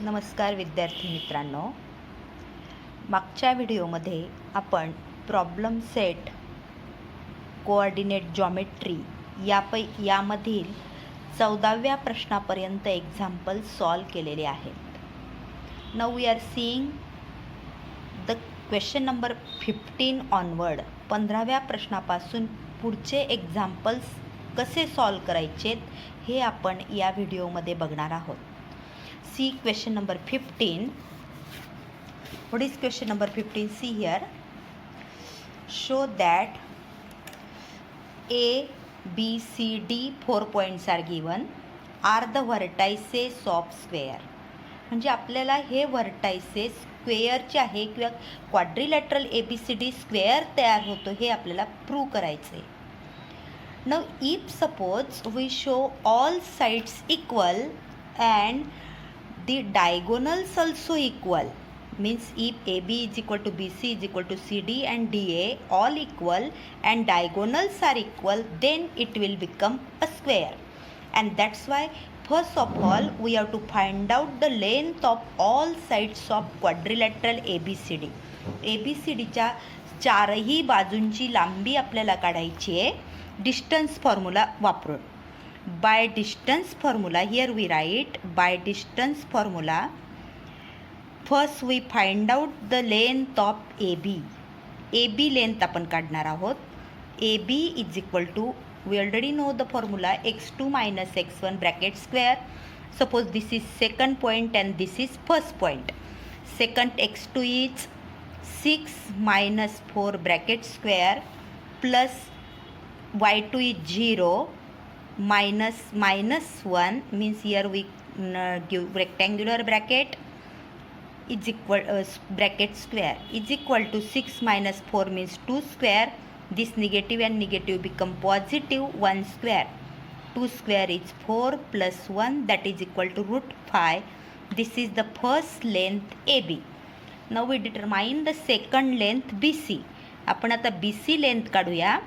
नमस्कार विद्यार्थी मित्रांनो, मागच्या व्हिडिओमध्ये आपण प्रॉब्लेम सेट कोऑर्डिनेट जॉमेट्री यामधील 14व्या प्रश्नापर्यंत एक्झाम्पल सॉल्व केलेले आहेत. Now we are seeing the question number 15 onward. 15व्या प्रश्नापासून पुढचे एक्झाम्पल्स कसे सॉल्व करायचेत हे आपण या व्हिडिओमध्ये बघणार आहोत. See question number 15. What is question number 15? See here. Show that A, B, C, D 4 points are given are the vertices of square. म्हणजे आपल्याला हे व्हर्टायसेस स्क्वेअरचे आहे किंवा क्वाड्रिलॅटरल ABCD स्क्वेअर तयार होतो हे आपल्याला प्रूव्ह करायचे. Now if suppose we show all sides equal and the diagonals also equal, means if AB is equal to BC is equal to CD and DA all equal and diagonals are equal, then it will become a square. And that's why first of all we have to find out the length of all sides of quadrilateral ABCD. ABCDच्या चारही बाजूंची लांबी आपल्याला काढायची आहे distance formula वापरून. By distance formula, here we write by distance formula, first we find out the length of AB. AB length आपण काढणार आहोत. AB is equal to, we already know the formula, x2 minus x1 bracket square. Suppose this is second point and this is first point. Second x2 is 6 minus 4 bracket square plus y2 is 0 minus 1 means here we give rectangular bracket is equal bracket square is equal to 6 minus 4 means 2 square. This negative and negative become positive. 1 square, 2 square is 4 plus 1 that is equal to root 5. This is the first length AB. Now we determine the second length BC. आपण आता BC length काढूया.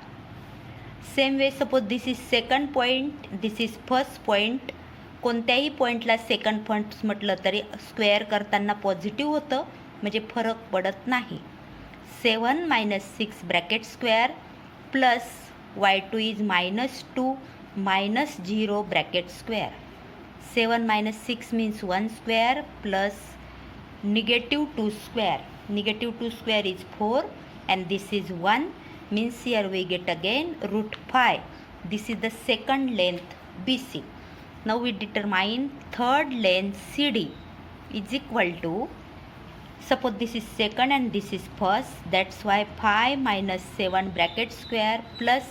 Same way suppose this is second point, this is first point. कोणत्याही पॉईंटला second point म्हटलं तरी square करताना positive होतं म्हणजे फरक पडत नाही. 7 minus 6 bracket square plus y2 is -2 minus 0 bracket square. 7 minus 6 means 1 square plus negative 2 square. Negative 2 square is 4 and this is 1. Means here we get again root 5. This is the second length BC. Now we determine third length CD is equal to, suppose this is second and this is first, that's why 5 minus 7 bracket square plus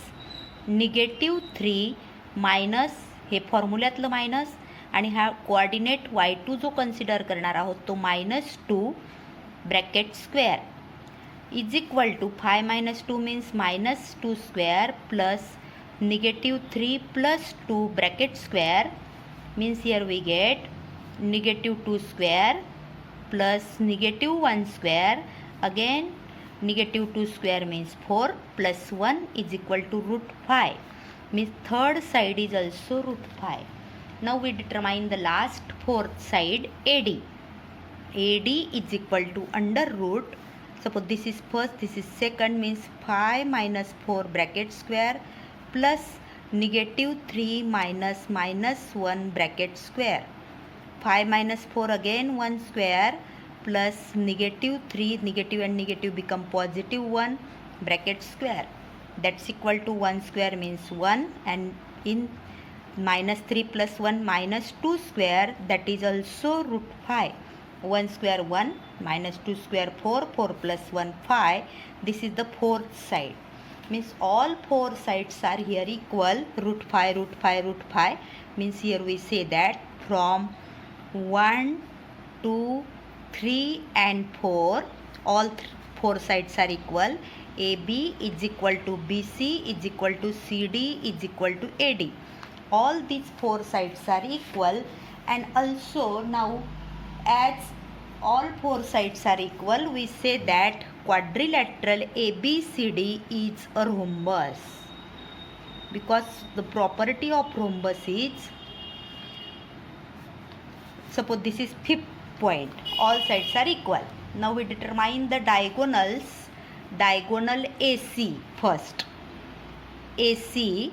negative 3 minus hey फॉर्म्युल्यातलं minus आणि हा coordinate y2 जो consider करणार आहोत तो -2 bracket square is equal to 5 minus 2 means -2 square plus negative 3 plus 2 bracket square means here we get negative 2 square plus negative 1 square. Again negative 2 square means 4 plus 1 is equal to root 5 means third side is also root 5. Now we determine the last fourth side AD. AD is equal to under root, suppose this is first, this is second means 5 minus 4 bracket square plus negative 3 minus -1 bracket square. 5 minus 4 again 1 square plus negative 3, negative and negative become positive 1 bracket square. That's equal to 1 square means 1 and in -3 plus 1 -2 square that is also root 5. 1 square 1 minus 2 square 4, 4 plus 1 5. This is the fourth side. Means all four sides are here equal, root 5 root 5 root 5 means here we say that from 1 2 3 and 4 all four sides are equal. AB is equal to BC is equal to CD is equal to AD. All these four sides are equal and also now as all four sides are equal we say that quadrilateral ABCD is a rhombus because the property of rhombus is, suppose this is point. All sides are equal. Now we determine the diagonals. Diagonal AC first. AC,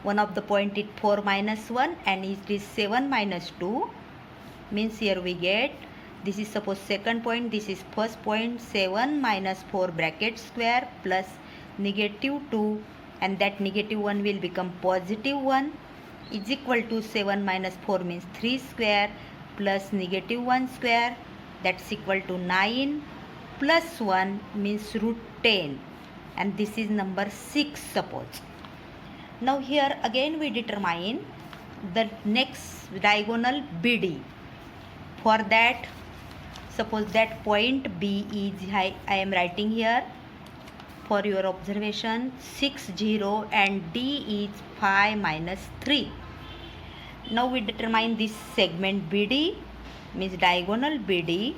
one of the point is 4 minus 1 and it is 7 minus 2. Means here we get, this is suppose second point, this is first point, 7 minus 4 bracket square plus negative 2, and that negative 1 will become positive 1 is equal to 7 minus 4 means 3 square plus negative 1 square, that's equal to 9 plus 1 means root 10, and this is number 6 suppose. Now here again we determine the next diagonal BD. For that, suppose that point B is, I am writing here for your observation, 6 0 and D is 5 minus 3. Now we determine this segment BD, means diagonal BD,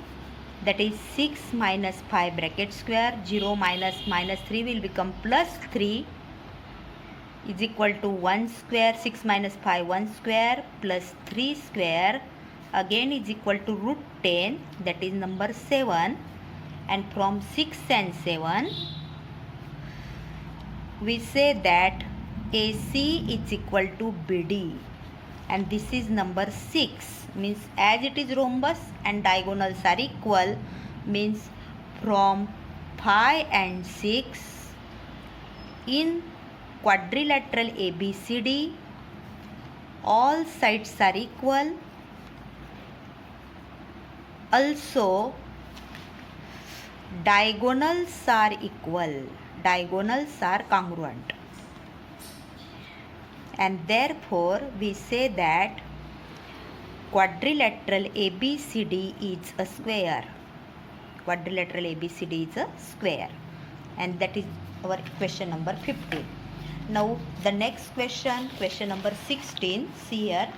that is 6 minus 5 bracket square, 0 minus minus 3 will become plus 3 is equal to 1 square, 6 minus 5 1 square plus 3 square again is equal to root 10, that is number 7, and from 6 and 7 we say that AC is equal to BD, and this is number 6, means as it is rhombus and diagonals are equal, means from 5 and 6 in quadrilateral ABCD all sides are equal, also diagonals are equal, diagonals are congruent, and therefore we say that quadrilateral ABCD is a square. Quadrilateral ABCD is a square, and that is our question number 15. Now the next question, question number 16. See here,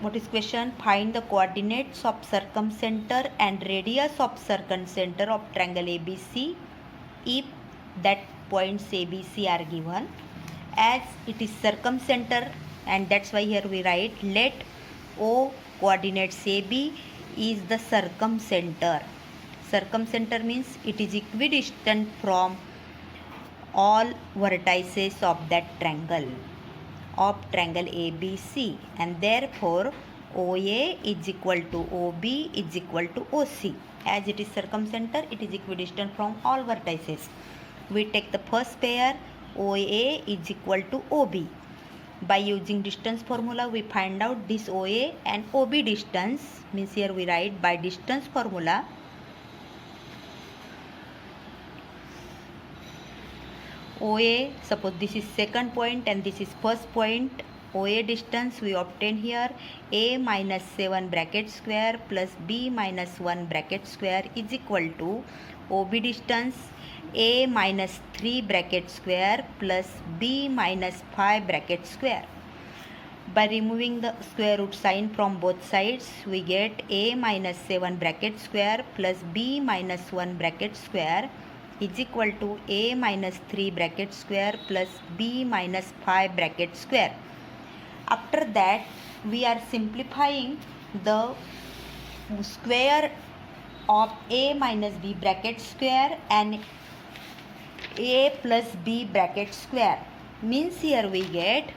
what is question? Find the coordinates of circumcenter and radius of circumcenter of triangle ABC if that points ABC are given. As it is circumcenter, and that's why here we write let O coordinates AB is the circumcenter. Circumcenter means it is equidistant from all vertices of that triangle, of triangle ABC, and therefore OA is equal to OB is equal to OC. As it is circumcenter, it is equidistant from all vertices. We take the first pair, OA is equal to OB. By using distance formula, we find out this OA and OB distance, means here we write by distance formula OA, suppose this is second point and this is first point, OA distance we obtain here A minus 7 bracket square plus B minus 1 bracket square is equal to OB distance A minus 3 bracket square plus B minus 5 bracket square. By removing the square root sign from both sides, we get A minus 7 bracket square plus B minus 1 bracket square is equal to A minus 3 bracket square plus B minus 5 bracket square. After that, we are simplifying the square of A minus B bracket square and A plus B bracket square. Means here we get,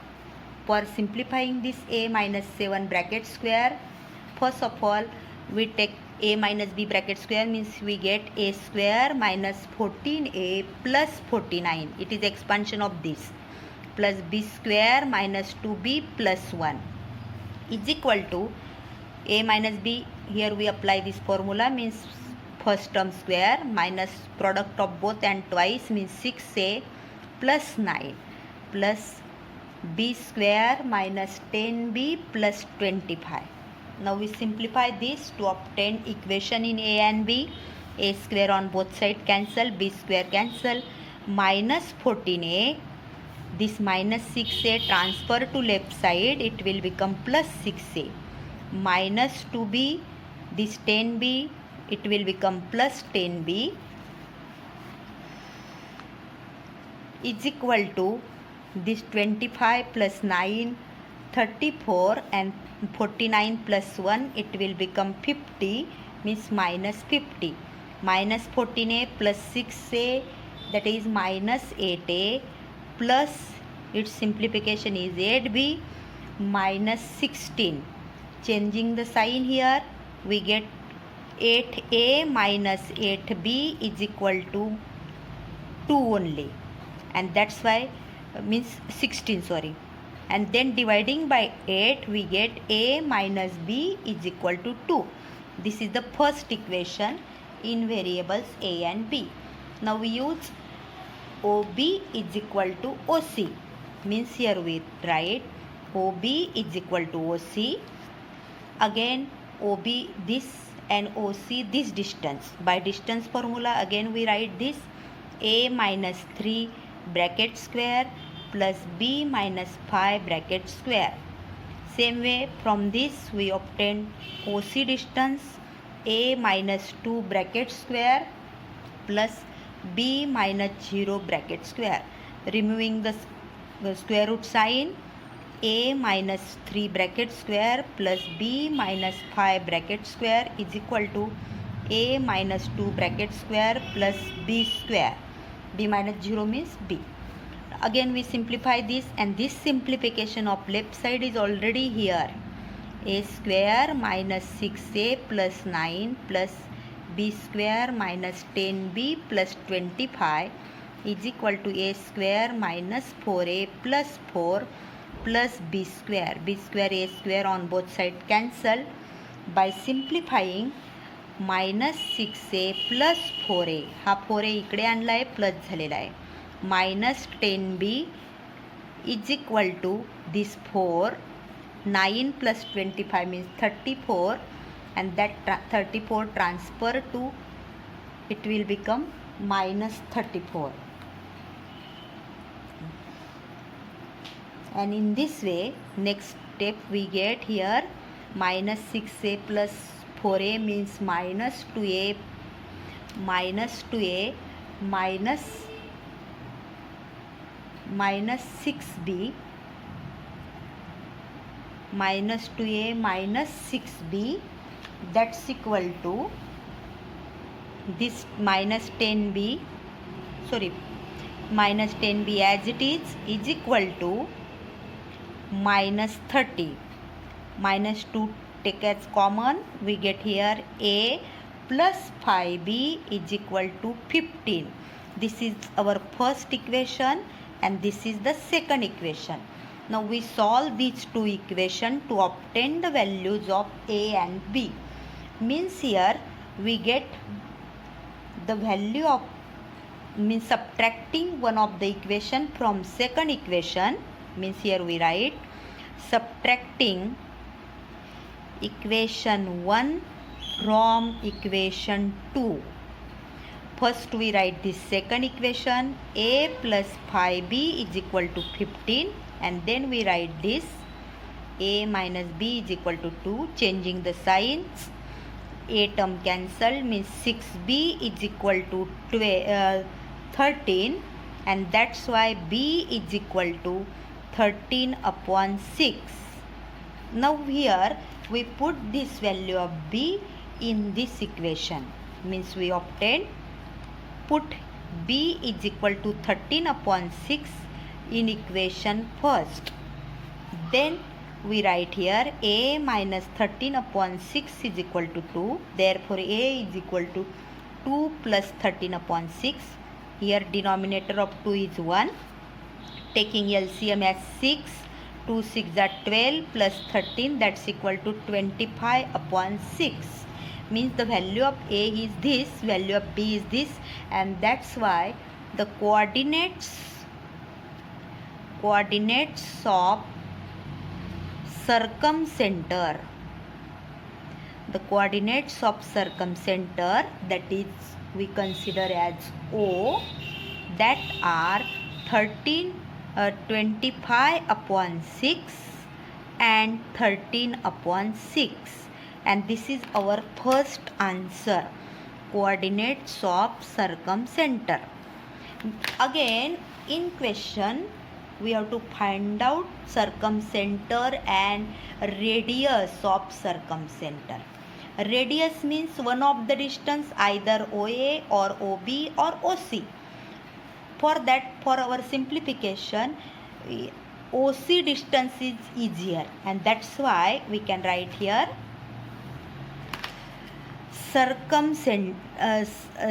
for simplifying this A minus 7 bracket square, first of all we take A minus B bracket square, means we get A square minus 14A plus 49. It is expansion of this, plus B square minus 2B plus 1 is equal to A minus B. Here we apply this formula, means first term square minus product of both and twice, means 6A plus 9 plus B square minus 10B plus 25. Now we simplify this to obtain equation in A and B. A square on both sides cancel, B square cancel, minus 14A, this minus 6A transfer to left side, it will become plus 6A, minus 2B, this 10B, it will become plus 10B is equal to this 25 plus 9, 34, and 49 plus 1, it will become 50, means minus 50. Minus 14a plus 6a, that is minus 8a, plus its simplification is 8b minus 16. Changing the sign here, we get 8a minus 8b is equal to 2 only, and that's why means 16, sorry. And then dividing by 8, we get a minus b is equal to 2. This is the first equation in variables a and b. Now we use OB is equal to OC, means here we write OB is equal to OC. Again OB this and OC this distance. By distance formula again we write this a minus 3 bracket square plus b minus 5 bracket square. Same way from this we obtain OC distance a minus 2 bracket square plus b minus 0 bracket square. Removing the square root sign, a minus 3 bracket square plus b minus 5 bracket square is equal to a minus 2 bracket square plus b square. B minus 0 means b. Again we simplify this, and this simplification of left side is already here. A square minus 6a plus 9 plus b square minus 10b plus 25 is equal to a square minus 4a plus 4 plus b square. B square a square on both sides cancel. By simplifying, minus 6a plus 4a, हा 4a इकडे आणला आहे, plus झालेला आहे, minus 10b is equal to this 4. 9 plus 25 means 34, and that 34 transfer to, it will become minus 34. And in this way, next step we get here minus 6a plus 4a means minus 2a minus 2a minus 6b minus 2a minus 6b, that's equal to this minus 10b, sorry, minus 10b as it is equal to minus 30. Minus 2 take as common, we get here a plus 5b is equal to 15. This is our first equation and this is the second equation. Now we solve these two equations to obtain the values of a and b. Means here we get the value of, means subtracting one of the equation from second equation, means here we write subtracting equation 1 from equation 2. First we write this second equation, a plus 5b is equal to 15, and then we write this a minus b is equal to 2, changing the signs. A term cancel means 6b is equal to 13, and that's why b is equal to 13 upon 6. Now here we put this value of b in this equation, means we obtain, put b is equal to 13 upon 6 in equation first. Then we write here a minus 13 upon 6 is equal to 2. Therefore a is equal to 2 plus 13 upon 6. Here denominator of 2 is 1. Taking LCM as 6, 2 6 are 12 plus 13, that's equal to 25 upon 6. Means the value of a is this, value of b is this, and that's why the coordinates of circumcenter, the coordinates of circumcenter, that is we consider as O, that are 25 upon 6 and 13 upon 6, and this is our first answer, coordinates of circumcenter. Again in question we have to find out circumcenter and radius of circumcenter. Radius means one of the distance, either OA or OB or OC. For that, for our simplification, OC distance is easier, and that's why we can write here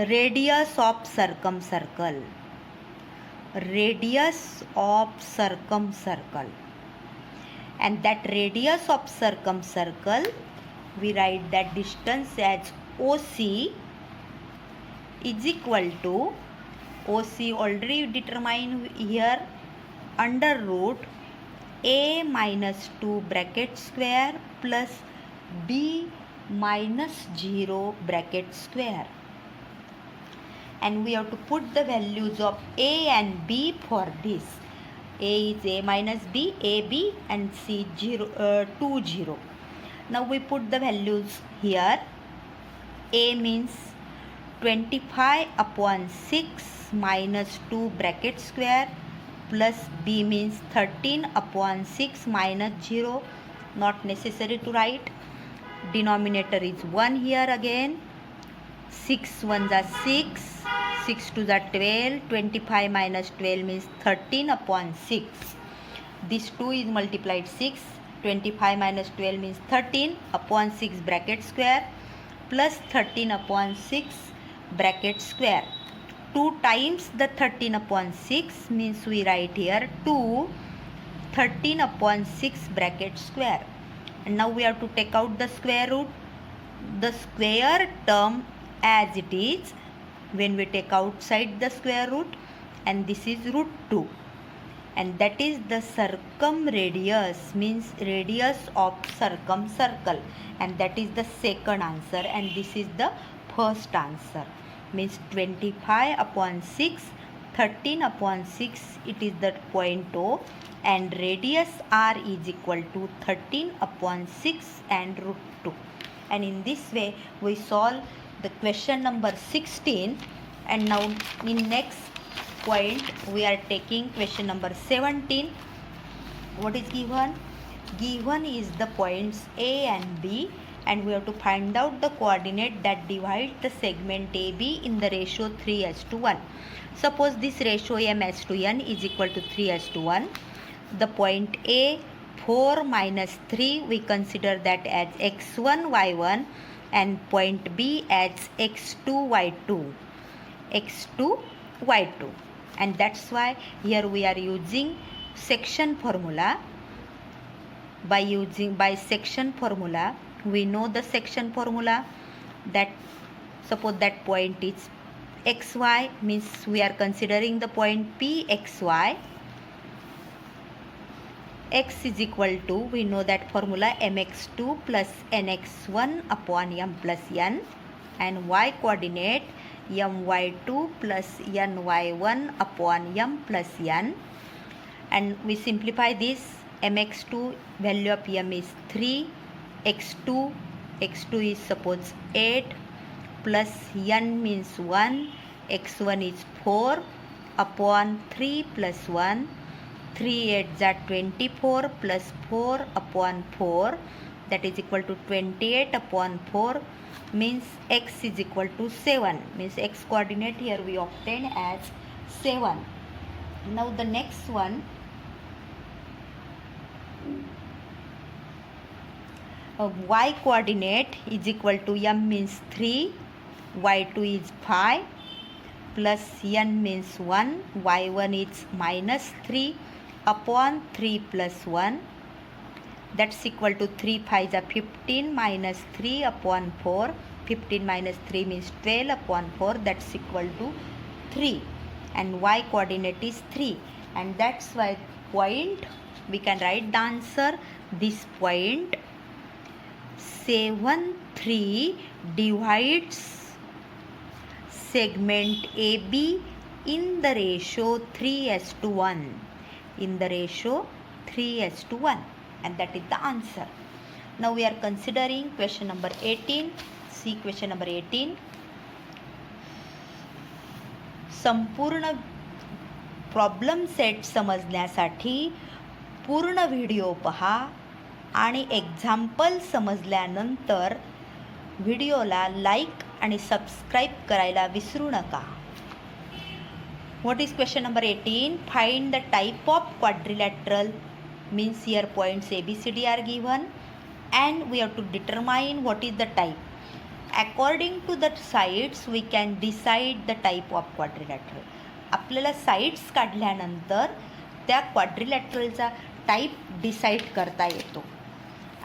radius of circumcircle. Radius of circumcircle. And that radius of circumcircle, we write that distance as OC is equal to, OC already determined here, under root A minus 2 bracket square plus B minus 0 bracket square. And we have to put the values of A and B for this. A is A minus B, AB, and C 0, 2, 0. Now we put the values here. A means 25 upon 6 minus 2 bracket square plus B means 13 upon 6 minus 0. Not necessary to write. Denominator is 1 here again. 6 ones are 6, 6 twos are 12, 25 minus 12 means 13 upon 6. This 2 is multiplied 6, 25 minus 12 means 13 upon 6 bracket square plus 13 upon 6 bracket square. 2 times the 13 upon 6 means we write here 2, 13 upon 6 bracket square. And now we have to take out the square root. The square term as it is when we take outside the square root, and this is root 2, and that is the circumradius, means radius of circumcircle, and that is the second answer, and this is the first answer, means 25 upon 6, 13 upon 6, it is the point O, and radius R is equal to 13 upon 6 and root 2. And in this way we solve the question number 16. And now in next point we are taking question number 17. What is given? Given is the points A and B, and we have to find out the coordinate that divide the segment AB in the ratio 3:1. Suppose this ratio m:1 is equal to 3:1. The point A, 4 minus 3, we consider that as x1 y1, and point B as x2 y2, x2 y2, and that's why here we are using section formula. By section formula, we know the section formula, that suppose that point is xy, means we are considering the point P xy. X is equal to, we know that formula, mx2 plus nx1 upon m plus n, and y coordinate my2 plus ny1 upon m plus n. And we simplify this. Mx2 value of m is 3, x2 is suppose 8 plus n means 1, x1 is 4 upon 3 plus 1, 3 8s are 24 plus 4 upon 4, that is equal to 28 upon 4, means x is equal to 7, means x coordinate here we obtain as 7. Now the next one, y coordinate is equal to m means 3, y2 is 5 plus n means 1, y1 is minus 3 upon 3 plus 1, that's equal to 3 5s are 15 minus 3 upon 4, 15 minus 3 means 12 upon 4, that's equal to 3, and y coordinate is 3, and that's why point, we can write the answer, this point 7 3 divides segment AB in the ratio 3:1, in the ratio 3:1, and that is the answer. Now we are considering question number 18. See question number 18. संपूर्ण problem set समजण्यासाठी पूर्ण video पहा आणि example समजल्यानंतर व्हिडिओला like आणि subscribe करायला विसरू नका. What is question number 18? Find the type of quadrilateral. Means here points A, B, C, D are given and we have to determine what is the type. According to the sides we can decide the type of quadrilateral. आपल्याला sides काढल्यानंतर त्या क्वाड्रिलॅटरलचा type decide करता येतो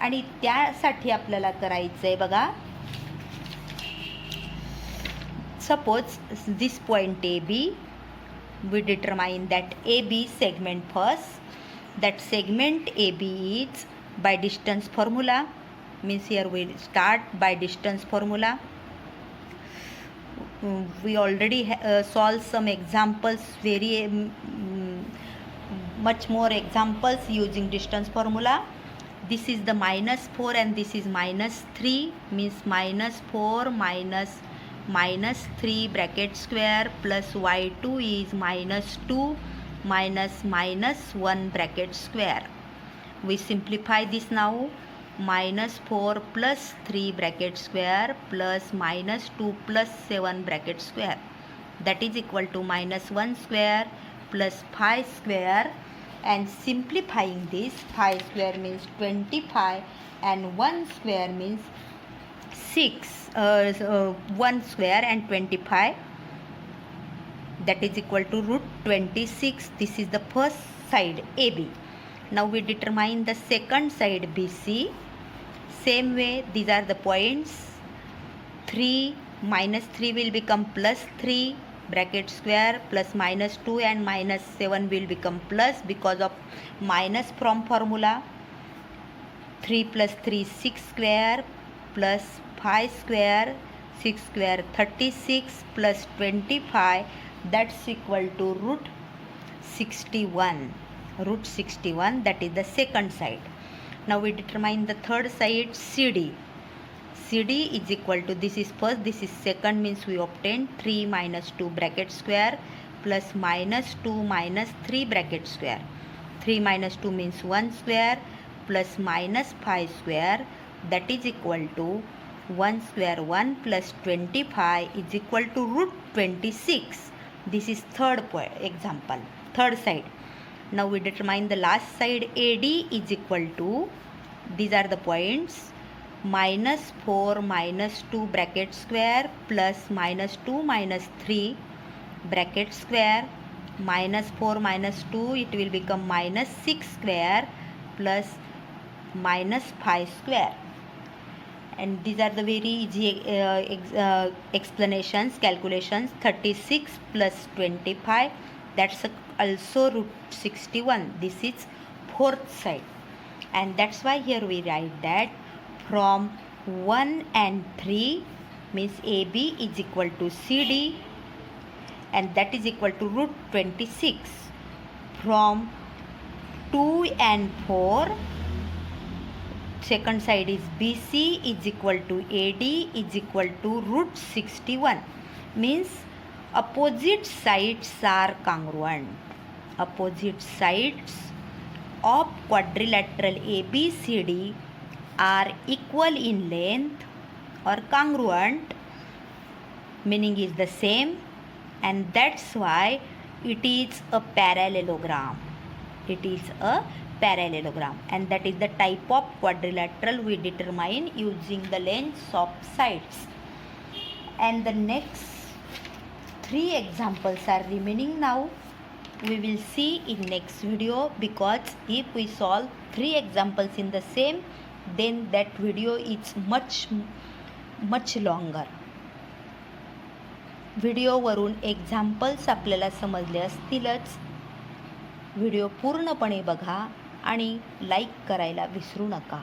आणि त्यासाठी आपल्याला करायचं आहे बघा. Suppose this point A B, we determine that AB segment first. That segment AB is by distance formula. Means here we start by distance formula. We already solved some examples, very much more examples using distance formula. This is the -4 and this is -3. Means -4 minus 3 bracket square plus y2 is -2 minus -1 bracket square. We simplify this now. -4 plus 3 bracket square plus -2 plus 7 bracket square, that is equal to -1 square plus 5 square, and simplifying this, 5 square means 25 and 1 square means 6, 1 square and 25, that is equal to √26. This is the first side AB. Now we determine the second side BC. Same way, these are the points. 3 -3 will become +3 bracket square plus -2 and -7 will become plus because of minus from formula. 3 plus 3 6 square plus 5 square, 6 square 36 plus 25, that's equal to √61. √61, that is the second side. Now we determine the third side CD. CD is equal to, this is first, this is second, means we obtain 3 -2 bracket square plus -2 -3 bracket square. 3 -2 means 1 square plus -5 square, that is equal to 1 square 1 plus 25 is equal to √26. This is third example, third side. Now we determine the last side AD is equal to, these are the points, -4 -2 bracket square plus -2 -3 bracket square, -4 -2 it will become -6 square plus -5 square. And these are the very easy explanations, calculations. 36 plus 25, that's also √61. This is fourth side, and that's why here we write that from 1 and 3 means AB is equal to CD, and that is equal to √26. From 2 and 4, second side is BC is equal to AD is equal to √61. Means opposite sides are congruent. Opposite sides of quadrilateral ABCD are equal in length or congruent, meaning is the same, and that's why it is a parallelogram. It is a parallelogram, and that is the type of quadrilateral we determine using the lengths of sides. And the next 3 examples are remaining now. We will see in next video, because if we solve 3 examples in the same, then that video is much longer. व्हिडिओवरून examples आपल्याला समजले असतीलच. Video पूर्णपणे बघा आणि like करायला विसरू नका.